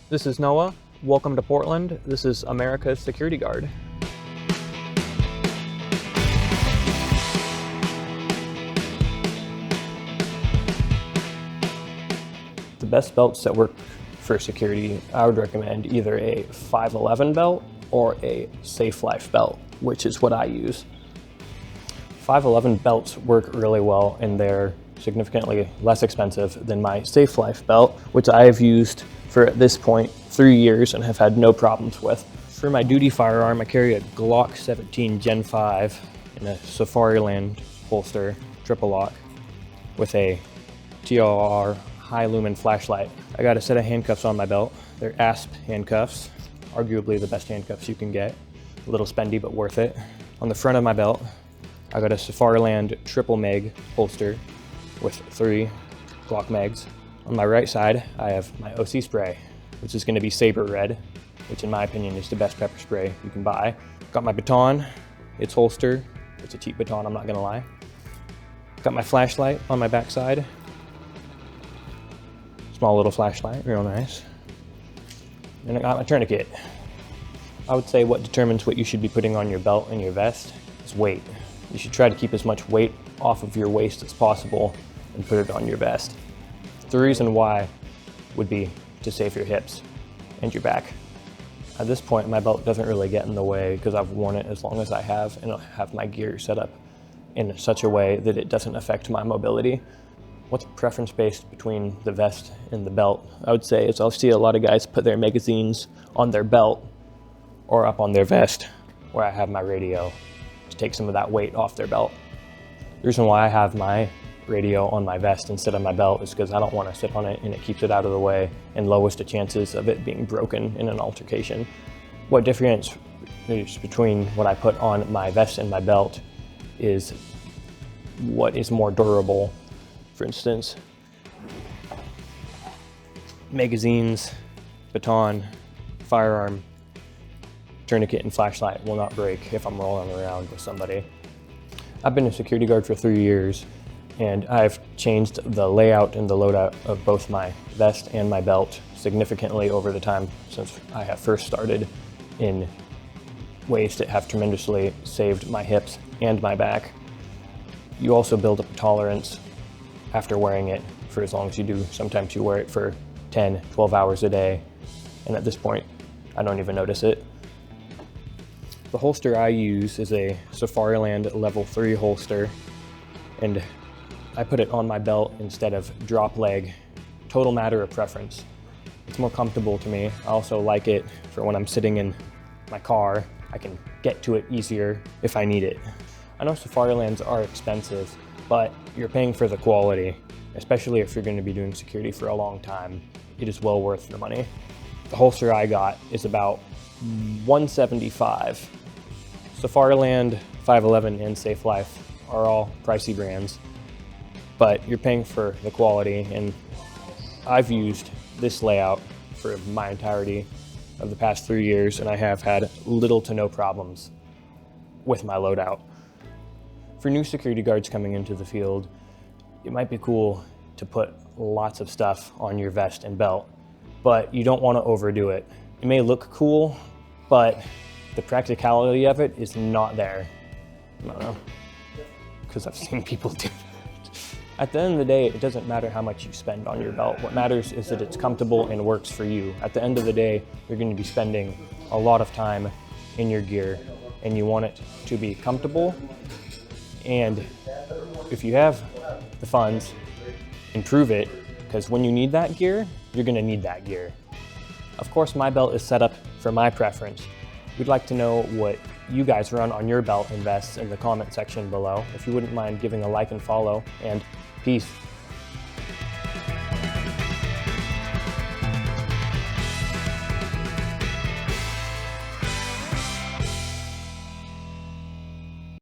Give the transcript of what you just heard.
This is Noah. Welcome to Portland. This is America's security guard. The best belts that work for security, I would recommend either a 511 belt or a Safe Life belt, which is what I use. 511 belts work really well and they're significantly less expensive than my Safe Life belt, which I have used for at this point 3 years and have had no problems with. For my duty firearm, I carry a Glock 17 Gen 5 in a Safariland holster, triple lock, with a TLR high lumen flashlight. I got a set of handcuffs on my belt. They're ASP handcuffs, arguably the best handcuffs you can get. A little spendy, but worth it. On the front of my belt, I got a Safariland triple mag holster with 3 Glock mags. On my right side, I have my OC spray, which is going to be Saber Red, which in my opinion is the best pepper spray you can buy. Got my baton, its holster. It's a cheap baton, I'm not going to lie. Got my flashlight on my backside. Small little flashlight, real nice. And I got my tourniquet. I would say what determines what you should be putting on your belt and your vest is weight. You should try to keep as much weight off of your waist as possible and put it on your vest. The reason why would be to save your hips and your back. At this point, my belt doesn't really get in the way because I've worn it as long as I have, and I have my gear set up in such a way that it doesn't affect my mobility. What's preference-based between the vest and the belt, I would say, is I'll see a lot of guys put their magazines on their belt or up on their vest where I have my radio to take some of that weight off their belt. The reason why I have my radio on my vest instead of my belt is because I don't want to sit on it and it keeps it out of the way and lowers the chances of it being broken in an altercation. What difference is between what I put on my vest and my belt is what is more durable. For instance, magazines, baton, firearm, tourniquet, and flashlight will not break if I'm rolling around with somebody. I've been a security guard for 3 years, and I've changed the layout and the loadout of both my vest and my belt significantly over the time since I have first started, in ways that have tremendously saved my hips and my back. You also build up a tolerance after wearing it for as long as you do. Sometimes you wear it for 10, 12 hours a day, and at this point, I don't even notice it. The holster I use is a Safariland Level 3 holster, and I put it on my belt instead of drop leg. Total matter of preference. It's more comfortable to me. I also like it for when I'm sitting in my car. I can get to it easier if I need it. I know Safarilands are expensive, but you're paying for the quality, especially if you're going to be doing security for a long time. It is well worth the money. The holster I got is about $175. Safariland, 511, and Safe Life are all pricey brands, but you're paying for the quality, and I've used this layout for my entirety of the past 3 years, and I have had little to no problems with my loadout. For new security guards coming into the field, it might be cool to put lots of stuff on your vest and belt, but you don't want to overdo it. It may look cool, but the practicality of it is not there. I don't know, because I've seen people do that. At the end of the day, it doesn't matter how much you spend on your belt. What matters is that it's comfortable and works for you. At the end of the day, you're going to be spending a lot of time in your gear, and you want it to be comfortable. And if you have the funds, improve it, because when you need that gear, you're going to need that gear. Of course, my belt is set up for my preference. We'd like to know what you guys run on your belt and vests in the comment section below. If you wouldn't mind giving a like and follow, and peace.